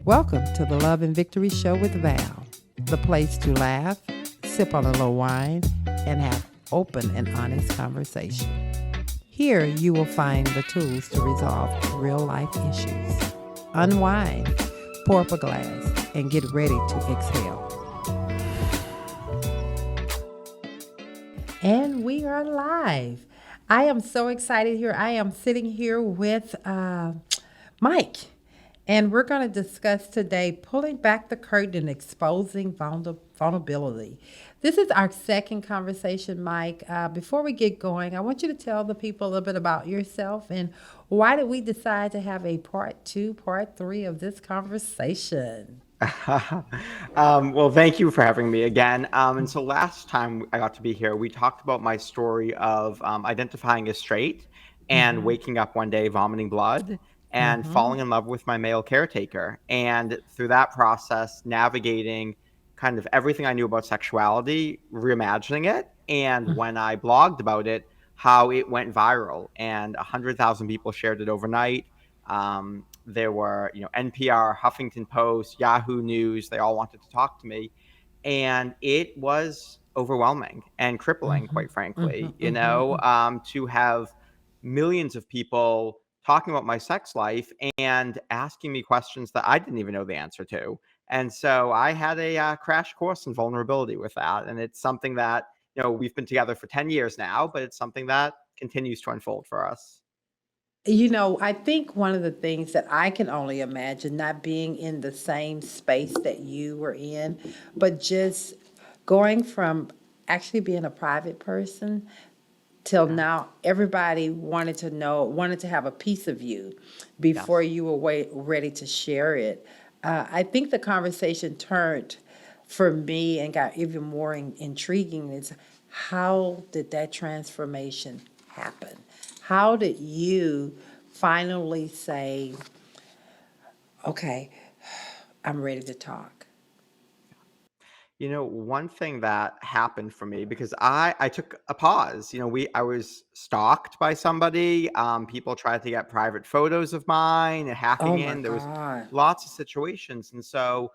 Welcome to the Love and Victory Show with Val, the place to laugh, sip on a little wine, and have open and honest conversation. Here you will find the tools to resolve real life issues. Unwind, pour up a glass, and get ready to exhale. And we are live. I am so excited here. I am sitting here with Mike, and we're going to discuss today pulling back the curtain and exposing vulnerability. This is our second conversation, Mike. Before we get going, I want you to tell the people a little bit about yourself and why did we decide to have a part two, part three of this conversation? Well, thank you for having me again. And so last time I got to be here, we talked about my story of identifying as straight and Mm-hmm. waking up one day vomiting blood and Mm-hmm. falling in love with my male caretaker. And through that process, navigating kind of everything I knew about sexuality, reimagining it. And when I blogged about it, how it went viral and 100,000 people shared it overnight. There were, NPR, Huffington Post, Yahoo News. They all wanted to talk to me, and it was overwhelming and crippling, Mm-hmm. quite frankly. Mm-hmm. Mm-hmm. To have millions of people talking about my sex life and asking me questions that I didn't even know the answer to. And so I had a crash course in vulnerability with that, and it's something that we've been together for 10 years now, but it's something that continues to unfold for us. I think one of the things that I can only imagine not being in the same space that you were in, but just going from actually being a private person till Yeah. now, everybody wanted to have a piece of you before Yes. you were ready to share it. I think the conversation turned for me and got even more intriguing is how did that transformation happen? How did you finally say, okay, I'm ready to talk? One thing that happened for me because I took a pause. I was stalked by somebody. People tried to get private photos of mine and Oh hacking my in. There was God. lots of situations, and so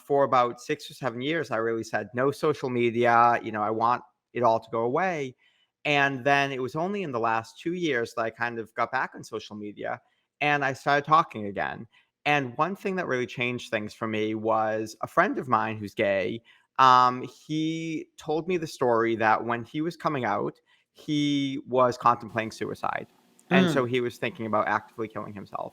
for about 6 or 7 years, I really said no social media. I want it all to go away. And then it was only in the last 2 years that I kind of got back on social media and I started talking again. And one thing that really changed things for me was a friend of mine who's gay. He told me the story that when he was coming out, he was contemplating suicide. And so Mm, he was thinking about actively killing himself.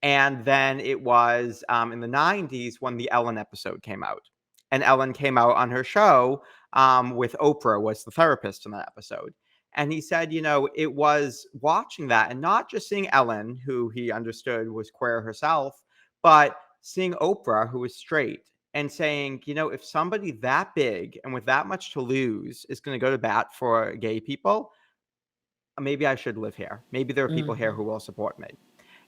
And then it was in the 90s when the Ellen episode came out. And Ellen came out on her show with Oprah was the therapist in that episode. And he said, it was watching that and not just seeing Ellen, who he understood was queer herself, but seeing Oprah, who was straight, and saying, if somebody that big and with that much to lose is going to go to bat for gay people, maybe I should live here. Maybe there are people here mm, who will support me.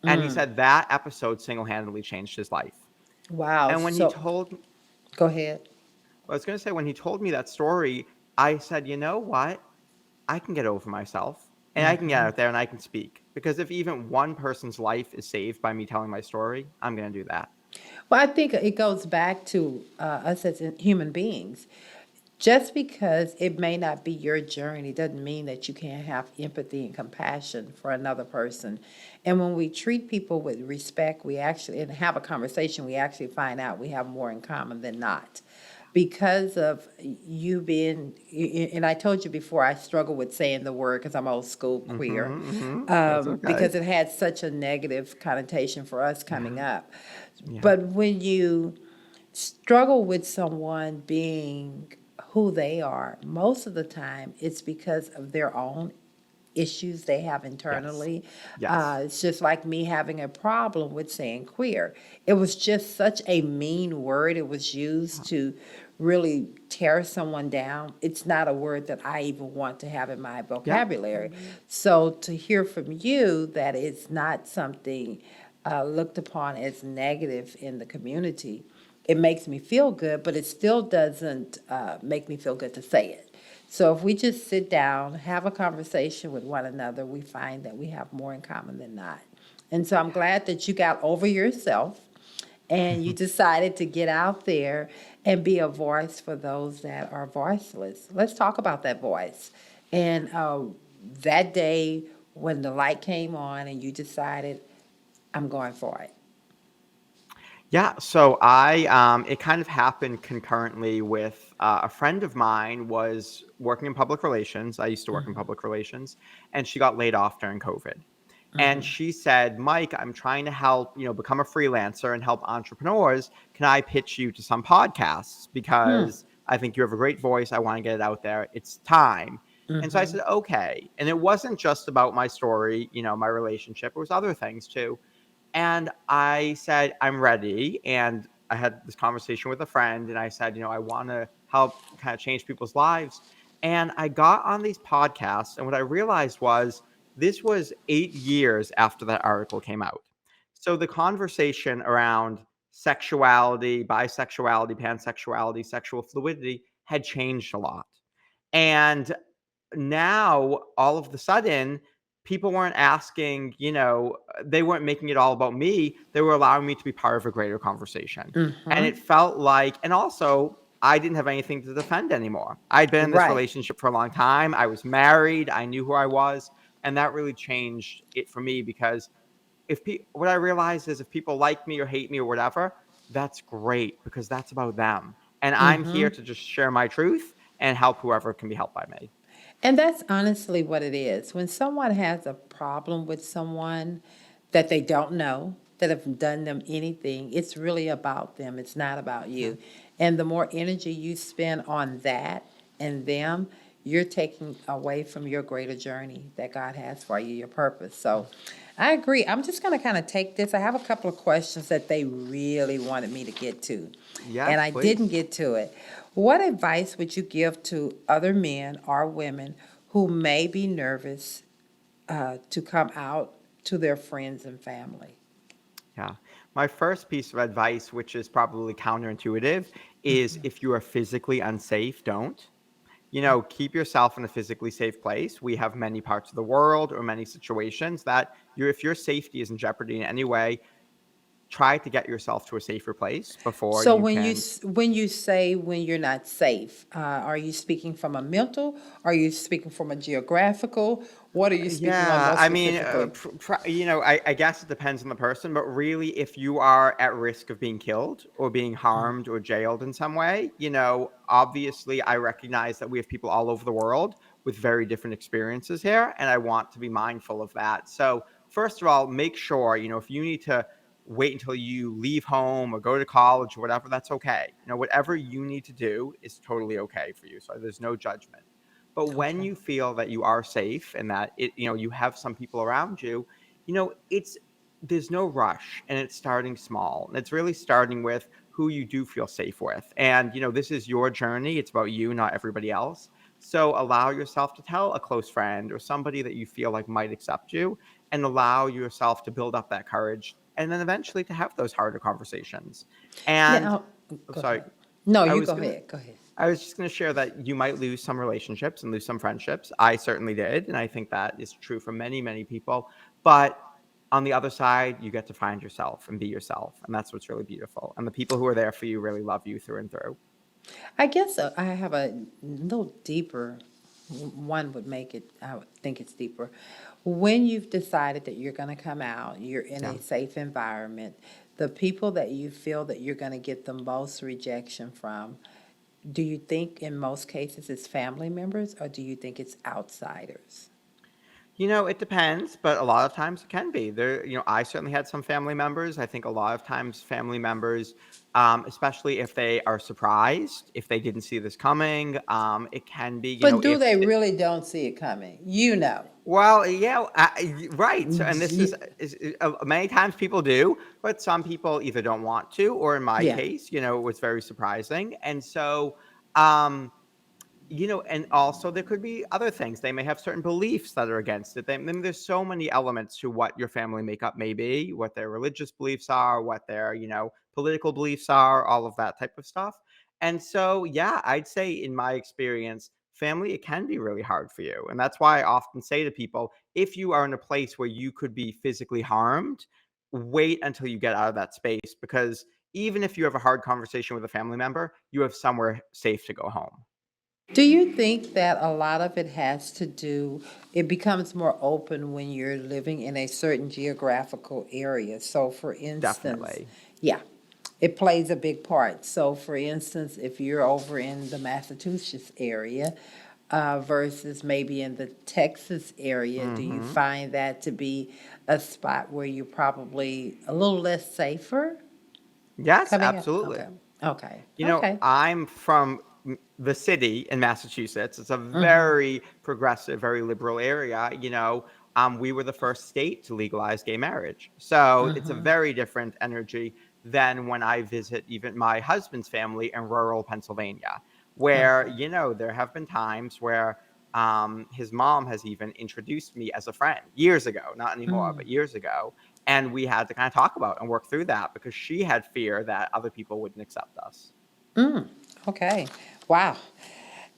And he mm. said that episode single handedly changed his life. Wow. And when he So told, go ahead. I was going to say, when he told me that story, I said, you know what? I can get over myself and I can get out there and I can speak. Because if even one person's life is saved by me telling my story, I'm going to do that. Well, I think it goes back to us as human beings. Just because it may not be your journey doesn't mean that you can't have empathy and compassion for another person. And when we treat people with respect, we actually, and have a conversation, we actually find out we have more in common than not. Because of you being, and I told you before, I struggle with saying the word because I'm old school queer, That's okay. because it had such a negative connotation for us Yeah. coming up. Yeah. But when you struggle with someone being who they are, most of the time it's because of their own issues they have Yes. internally. Yes. It's just like me having a problem with saying queer. It was just such a mean word. It was used to really tear someone down. It's not a word that I even want to have in my Yep. vocabulary. So to hear from you that it's not something looked upon as negative in the community, it makes me feel good, but it still doesn't make me feel good to say it. So if we just sit down, have a conversation with one another, we find that we have more in common than not. And so I'm glad that you got over yourself and you decided to get out there and be a voice for those that are voiceless. Let's talk about that voice. And that day when the light came on and you decided, I'm going for it. Yeah, so it kind of happened concurrently with a friend of mine was working in public relations. I used to work in public relations, and she got laid off during COVID. And she said, Mike, I'm trying to help, become a freelancer and help entrepreneurs. Can I pitch you to some podcasts? Because I think you have a great voice. I want to get it out there. It's time. And so I said, okay. And it wasn't just about my story, my relationship. It was other things too. And I said, I'm ready. And I had this conversation with a friend and I said, I want to help kind of change people's lives. And I got on these podcasts. And what I realized was this was 8 years after that article came out. So the conversation around sexuality, bisexuality, pansexuality, sexual fluidity had changed a lot. And now all of the sudden people weren't asking, they weren't making it all about me. They were allowing me to be part of a greater conversation. And it felt like, and also I didn't have anything to defend anymore. I'd been in this Right. relationship for a long time. I was married. I knew who I was. And that really changed it for me because what I realized is if people like me or hate me or whatever, that's great because that's about them. And I'm here to just share my truth and help whoever can be helped by me. And that's honestly what it is. When someone has a problem with someone that they don't know, that have done them anything, it's really about them. It's not about Yeah. you. And the more energy you spend on that and them, you're taking away from your greater journey that God has for you, your purpose. So I agree. I'm just going to kind of take this. I have a couple of questions that they really wanted me to get to, and Yes, I didn't please. get to it. What advice would you give to other men or women who may be nervous to come out to their friends and family? Yeah. My first piece of advice, which is probably counterintuitive, is if you are physically unsafe, don't. Keep yourself in a physically safe place. We have many parts of the world or many situations that if your safety is in jeopardy in any way, try to get yourself to a safer place before So you when can. when you say when you're not safe, are you speaking from a mental? Are you speaking from a geographical? What are you speaking on Yeah, most I mean, specifically? I guess it depends on the person, but really, if you are at risk of being killed or being harmed or jailed in some way, obviously, I recognize that we have people all over the world with very different experiences here, and I want to be mindful of that. So, first of all, make sure, if you need to wait until you leave home or go to college or whatever, that's okay. Whatever you need to do is totally okay for you. So, there's no judgment. But when Okay. you feel that you are safe and that you have some people around you, it's there's no rush and it's starting small. And it's really starting with who you do feel safe with. And this is your journey. It's about you, not everybody else. So allow yourself to tell a close friend or somebody that you feel like might accept you and allow yourself to build up that courage and then eventually to have those harder conversations. And Now, I'm go sorry, ahead. No, I you was go going to ahead. Go ahead. I was just going to share that you might lose some relationships and lose some friendships. I certainly did. And I think that is true for many, many people. But on the other side, you get to find yourself and be yourself. And that's what's really beautiful. And the people who are there for you really love you through and through. I guess I have a little deeper. One would make it. I would think it's deeper. When you've decided that you're going to come out, you're in Yeah. a safe environment. The people that you feel that you're going to get the most rejection from, do you think in most cases it's family members or do you think it's outsiders? It depends, but a lot of times it can be. I certainly had some family members. I think a lot of times family members, especially if they are surprised, if they didn't see this coming, it can be, But do if they really don't see it coming? You know. well, yeah, right. So, and this is many times people do, but some people either don't want to, or in my Yeah. case, it was very surprising. And so, um, and also there could be other things. They may have certain beliefs that are against it. I mean, there's so many elements to what your family makeup may be, what their religious beliefs are, what their, political beliefs are, all of that type of stuff. And so, yeah, I'd say in my experience, family, it can be really hard for you. And that's why I often say to people, if you are in a place where you could be physically harmed, wait until you get out of that space because even if you have a hard conversation with a family member, you have somewhere safe to go home. Do you think that a lot of it has to do, it becomes more open when you're living in a certain geographical area? So, for instance, Definitely. yeah, it plays a big part. So, for instance, if you're over in the Massachusetts area versus maybe in the Texas area, do you Hmm. find that to be a spot where you're probably a little less safer Yes, coming up? Okay, absolutely. okay, You know, okay. I'm from the city in Massachusetts. It's a Mm-hmm, very progressive, very liberal area. We were the first state to legalize gay marriage. So it's a mm-hmm, very different energy than when I visit even my husband's family in rural Pennsylvania, where, mm-hmm, there have been times where his mom has even introduced me as a friend years ago, not anymore, mm. but years ago. And we had to kind of talk about and work through that because she had fear that other people wouldn't accept us. Mm, okay. Wow.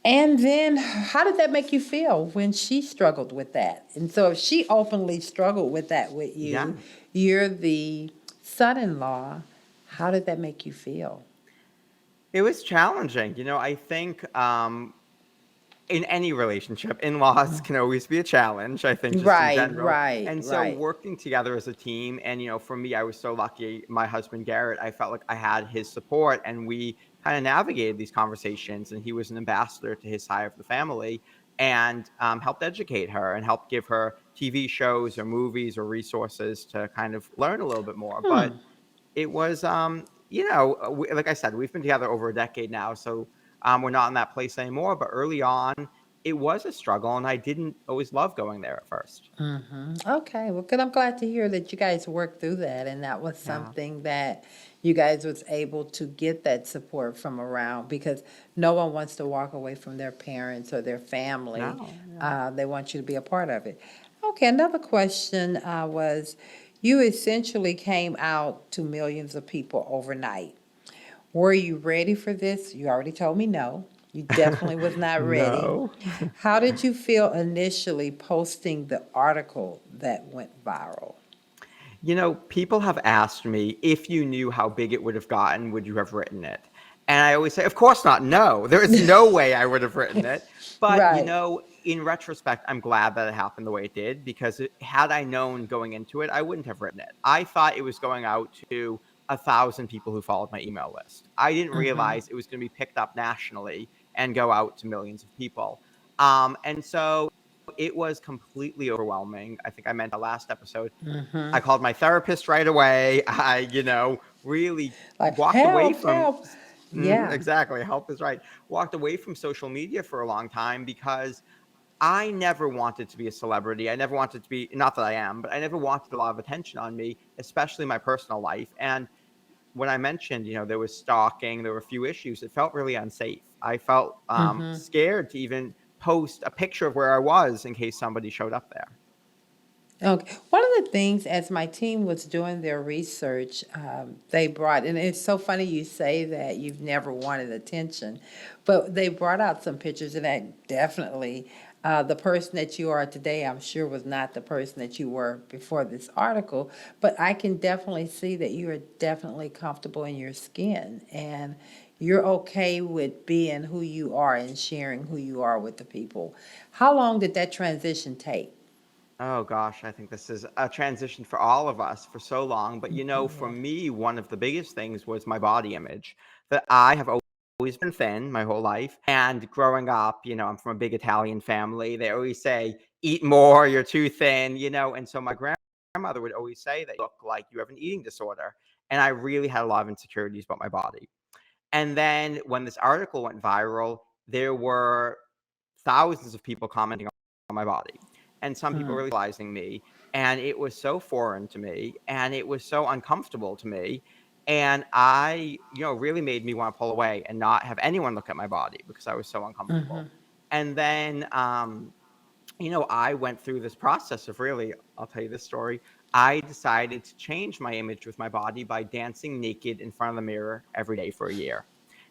And then how did that make you feel when she struggled with that? And so if she openly struggled with that with you, Yeah. you're the son-in-law, how did that make you feel? It was challenging. I think in any relationship, in-laws can always be a challenge, I think, just in Right, general. right, And so right. working together as a team, and for me, I was so lucky. My husband Garrett, I felt like I had his support, and we kind of navigated these conversations. And he was an ambassador to his side of the family, and helped educate her and helped give her TV shows or movies or resources to kind of learn a little bit more. But Hmm. it was, like I said, we've been together over a decade now, so we're not in that place anymore. But early on, it was a struggle, and I didn't always love going there at first. Okay, well, good. I'm glad to hear that you guys worked through that and that was Yeah. something that you guys was able to get that support from around because no one wants to walk away from their parents or their family. No. Yeah. They want you to be a part of it. Okay, another question was you essentially came out to millions of people overnight. Were you ready for this? You already told me no. You definitely was not ready. No. How did you feel initially posting the article that went viral? People have asked me, if you knew how big it would have gotten, would you have written it? And I always say, of course not. No, there is no way I would have written it. But, Right. in retrospect, I'm glad that it happened the way it did because had I known going into it, I wouldn't have written it. I thought it was going out to 1,000 people who followed my email list. I didn't Mm-hmm. realize it was going to be picked up nationally and go out to millions of people. And so it was completely overwhelming. I think I mentioned last episode. Mm-hmm. I called my therapist right away. I, really Like, walked away help, from. help. Yeah. Exactly. Help is right. Walked away from social media for a long time because I never wanted to be a celebrity. I never wanted to be, not that I am, but I never wanted a lot of attention on me, especially my personal life. And when I mentioned, there was stalking, there were a few issues, it felt really unsafe. I felt Mm-hmm. scared to even post a picture of where I was in case somebody showed up there. Okay. One of the things, as my team was doing their research, they brought, and it's so funny you say that you've never wanted attention, but they brought out some pictures, and that definitely, the person that you are today, I'm sure was not the person that you were before this article, but I can definitely see that you are definitely comfortable in your skin, and you're okay with being who you are and sharing who you are with the people. How long did that transition take? Oh gosh, I think this is a transition for all of us for so long. But for Yeah. me, one of the biggest things was my body image. That I have always been thin my whole life. And growing up, I'm from a big Italian family. They always say, eat more, you're too thin, And so my grandmother would always say that you look like you have an eating disorder. And I really had a lot of insecurities about my body. And then when this article went viral, there were thousands of people commenting on my body and some people Mm. really realizing me. And it was so foreign to me and it was so uncomfortable to me. And really made me want to pull away and not have anyone look at my body because I was so uncomfortable. Mhm. And then, I went through this process of really, I'll tell you this story. I decided to change my image with my body by dancing naked in front of the mirror every day for a year.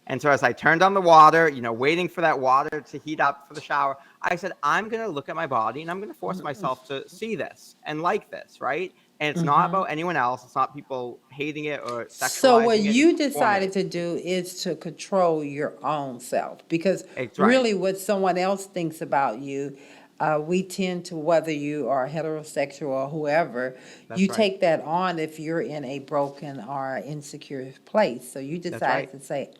And so as I turned on the water, waiting for that water to heat up for the shower, I said, I'm going to look at my body and I'm going to force myself to see this and like this, right? And it's not about anyone else. It's not people hating it or So what sexualizing it. It's you for decided me. to do is to control your own self, because It's right. really what someone else thinks about you, we tend to, whether you are heterosexual or whoever, you That's right. take that on if you're in a broken or insecure place. So you That's right. decided to say,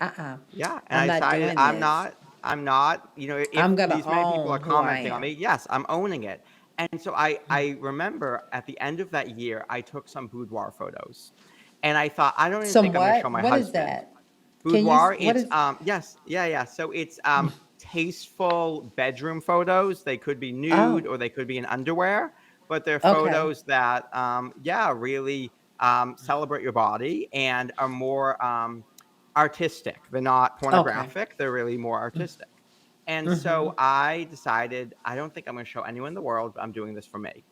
Yeah, and I'm I not decided doing this. I'm not, if I'm gonna these many people are own who I commenting on am. me, yes, I'm owning it. And so I remember at the end of that year, I took some boudoir photos. And I thought, I don't even think I'm going to show Somewhat. my What is husband. that? Boudoir, What it's is? yes, yeah, yeah. So it's tasteful bedroom photos. They could be nude Oh, or they could be in underwear, but they're okay, photos that yeah, really celebrate your body and are more artistic. They're not okay, pornographic, they're really more artistic. And so I decided I don't think I'm going to show anyone in the world, but I'm doing this for me.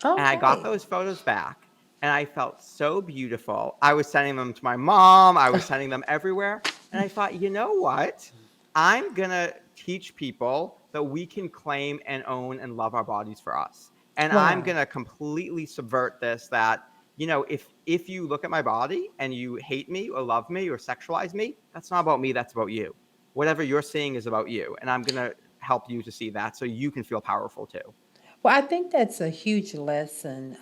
And I got okay. those photos back and I felt so beautiful. I was sending them to my mom, I was sending them everywhere. And I thought, you know what? I'm going to teach people that we can claim and own and love our bodies for us. And I'm Wow. going to completely subvert this that, if you look at my body and you hate me or love me or sexualize me, that's not about me, that's about you. Whatever you're seeing is about you. And I'm going to help you to see that so you can feel powerful too. Well, I think that's a huge lesson.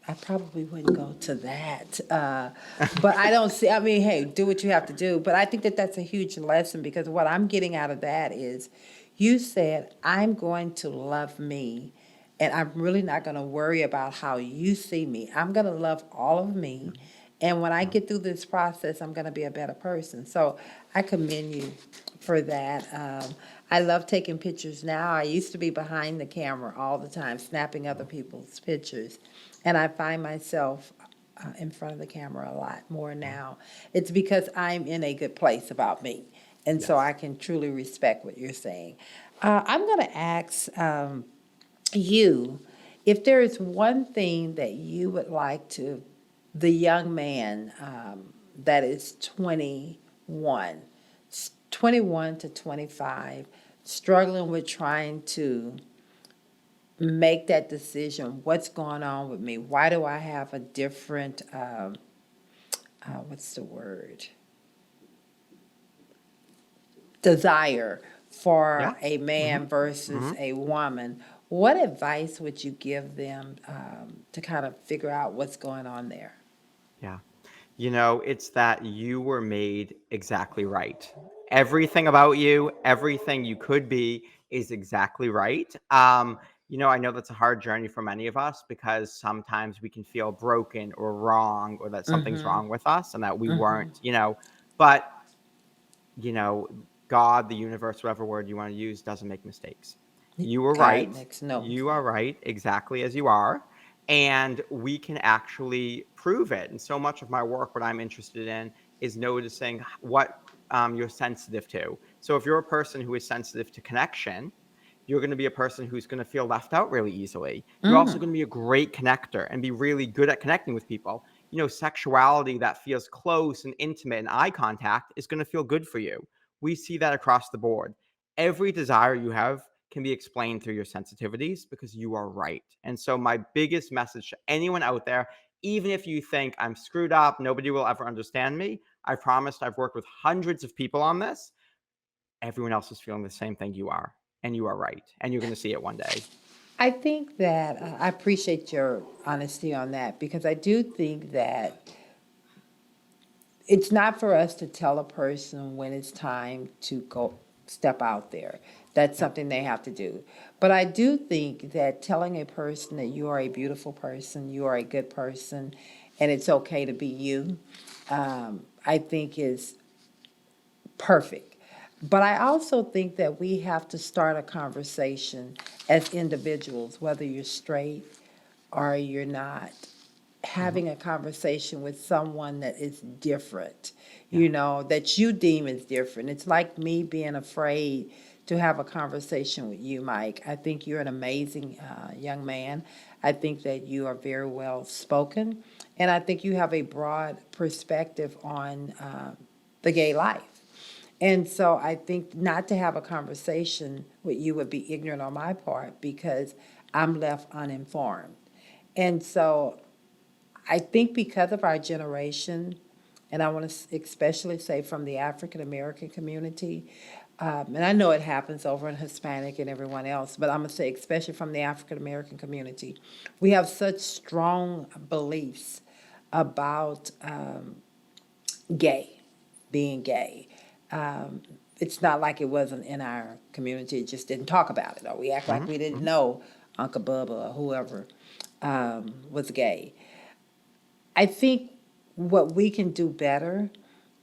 I probably wouldn't go to that. But I don't see, I mean, hey, do what you have to do. But I think that that's a huge lesson, because what I'm getting out of that is you said, I'm going to love me, and I'm really not going to worry about how you see me. I'm going to love all of me. And when I Yeah. get through this process, I'm going to be a better person. So I commend you for that. I love taking pictures now. I used to be behind the camera all the time, snapping other people's pictures. And I find myself in front of the camera a lot more Yeah. now. It's because I'm in a good place about me. And so I Yes. can truly respect what you're saying. I'm going to ask you if there is one thing that you would like to, the young man that is 21, 21 to 25, struggling with trying to make that decision. What's going on with me? Why do I have a different, what's the word? Desire for Yeah. a Hmm. man versus Hmm. a woman. What advice would you give them to kind of figure out what's going on there? Yeah. It's that you were made exactly right. Everything about you, everything you could be is exactly right. I know that's a hard journey for many of us because sometimes we can feel broken or wrong or that something's Mm-hmm. wrong with us and that we Mm-hmm. weren't, but you know, God, the universe, whatever word you want to use, doesn't make mistakes. You were God right. makes no. You are right exactly as you are. And we can actually prove it. And so much of my work, what I'm interested in, is noticing what you're sensitive to. So if you're a person who is sensitive to connection, you're going to be a person who's going to feel left out really easily. You're also Mm. going to be a great connector and be really good at connecting with people. Sexuality that feels close and intimate and eye contact is going to feel good for you. We see that across the board. Every desire you have can be explained through your sensitivities because you are right. And so, my biggest message to anyone out there, even if you think I'm screwed up, nobody will ever understand me, I promised I've worked with hundreds of people on this. Everyone else is feeling the same thing you are, and you are right, and you're going to see it one day. I think that I appreciate your honesty on that, because I do think that it's not for us to tell a person when it's time to go step out there. That's Yeah. something they have to do. But I do think that telling a person that you are a beautiful person, you are a good person, and it's okay to be you, I think is perfect. But I also think that we have to start a conversation as individuals, whether you're straight or you're not, Hmm. having a conversation with someone that is different, Yeah. that you deem is different. It's like me being afraid to have a conversation with you, Mike. I think you're an amazing young man. I think that you are very well spoken, and I think you have a broad perspective on the gay life. And so I think not to have a conversation with you would be ignorant on my part because I'm left uninformed. And so I think because of our generation, and I want to especially say from the African American community, and I know it happens over in Hispanic and everyone else, but I'm going to say especially from the African American community, we have such strong beliefs about gay, being gay. Um, it's not like it wasn't in our community, it just didn't talk about it, or we act like Hmm. we didn't Hmm. know Uncle Bubba or whoever was gay. I think what we can do better,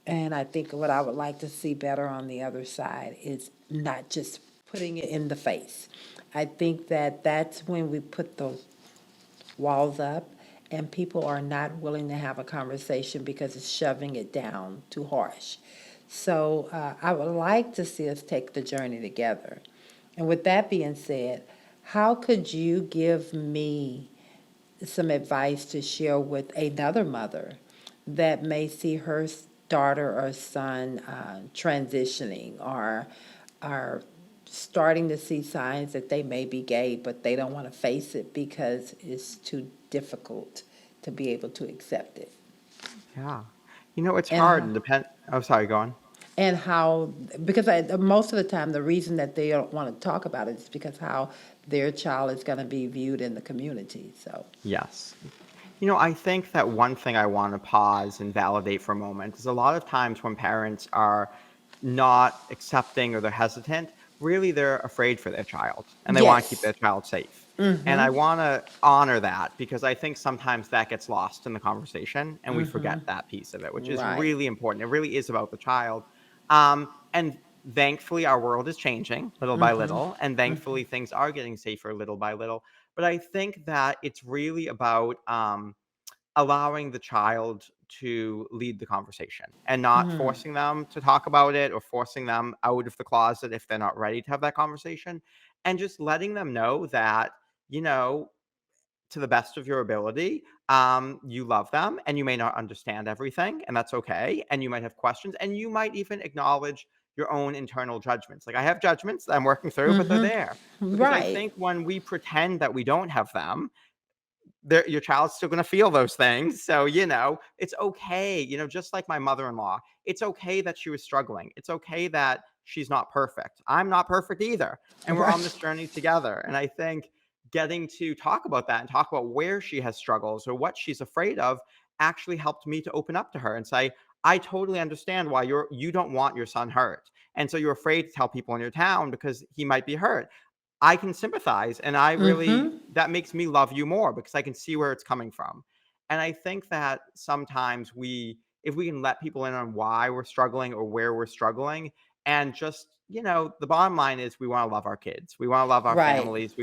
and I think what I would like to see better on the other side, is not just putting it in the face. I think that that's when we put the walls up and people are not willing to have a conversation because it's shoving it down too harsh. So I would like to see us take the journey together. And with that being said, how could you give me some advice to share with another mother that may see her daughter or son transitioning or are starting to see signs that they may be gay, but they don't want to face it because it's too difficult to be able to accept it? Yeah. It's And hard how, and depend. Oh, sorry, go on. and how, because most of the time, the reason that they don't want to talk about it is because how their child is going to be viewed in the community. So, Yes. I think that one thing I want to pause and validate for a moment is a lot of times when parents are not accepting or they're hesitant, really they're afraid for their child and they want to keep yes. their child safe. And Mm-hmm. I want to honor that because I think sometimes that gets lost in the conversation and we Mm-hmm. forget that piece of it, which is Right. really important. It really is about the child. And thankfully, our world is changing little by Mm-hmm. little, and thankfully, things are getting safer little by little. But I think that it's really about allowing the child to lead the conversation and not Mm-hmm. forcing them to talk about it or forcing them out of the closet if they're not ready to have that conversation. And just letting them know that, you know, to the best of your ability, you love them and you may not understand everything, and that's okay. And you might have questions and you might even acknowledge your own internal judgments. Like I have judgments that I'm working through, but they're there. Mm-hmm. Because I Right. think when we pretend that we don't have them, your child's still going to feel those things. So, it's okay. Just like my mother in law, it's okay that she was struggling. It's okay that she's not perfect. I'm not perfect either. And we're on this Right. journey together. And I think getting to talk about that and talk about where she has struggles or what she's afraid of actually helped me to open up to her and say, I totally understand why you don't want your son hurt. And so you're afraid to tell people in your town because he might be hurt. I can sympathize, and I really Mm-hmm. that makes me love you more because I can see where it's coming from. And I think that sometimes if we can let people in on why we're struggling or where we're struggling, and just, the bottom line is we want to love our kids. We want to love our Right. families.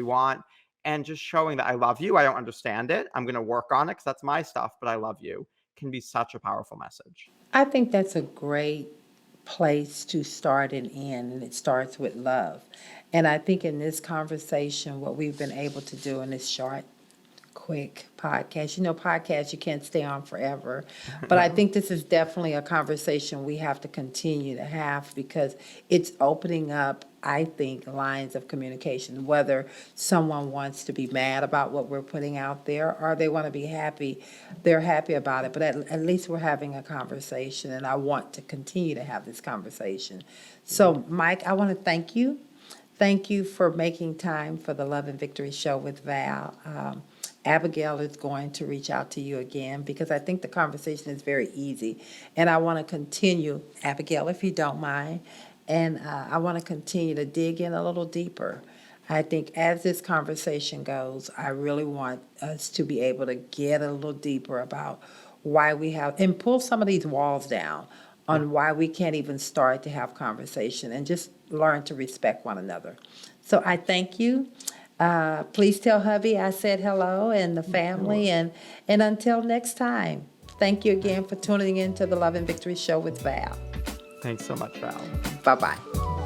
And just showing that I love you. I don't understand it. I'm going to work on it because that's my stuff, but I love you can be such a powerful message. I think that's a great place to start and end, and it starts with love. And I think in this conversation, what we've been able to do in this short, quick podcast, podcasts you can't stay on forever, but I No. think this is definitely a conversation we have to continue to have because it's opening up, I think, lines of communication, whether someone wants to be mad about what we're putting out there or they want to be happy, they're happy about it, but at least we're having a conversation, and I want to continue to have this conversation. So, Mike, I want to thank you. Thank you for making time for the Love and Victory Show with Val. Abigail is going to reach out to you again because I think the conversation is very easy. And I want to continue, Abigail, if you don't mind, and I want to continue to dig in a little deeper. I think as this conversation goes, I really want us to be able to get a little deeper about why we have, and pull some of these walls down Yeah. on why we can't even start to have conversation and just learn to respect one another. So I thank you. Please tell hubby I said hello and the I family, will. and until next time, thank you again for tuning in to the Love and Victory Show with Val. Thanks so much, Val. Bye bye.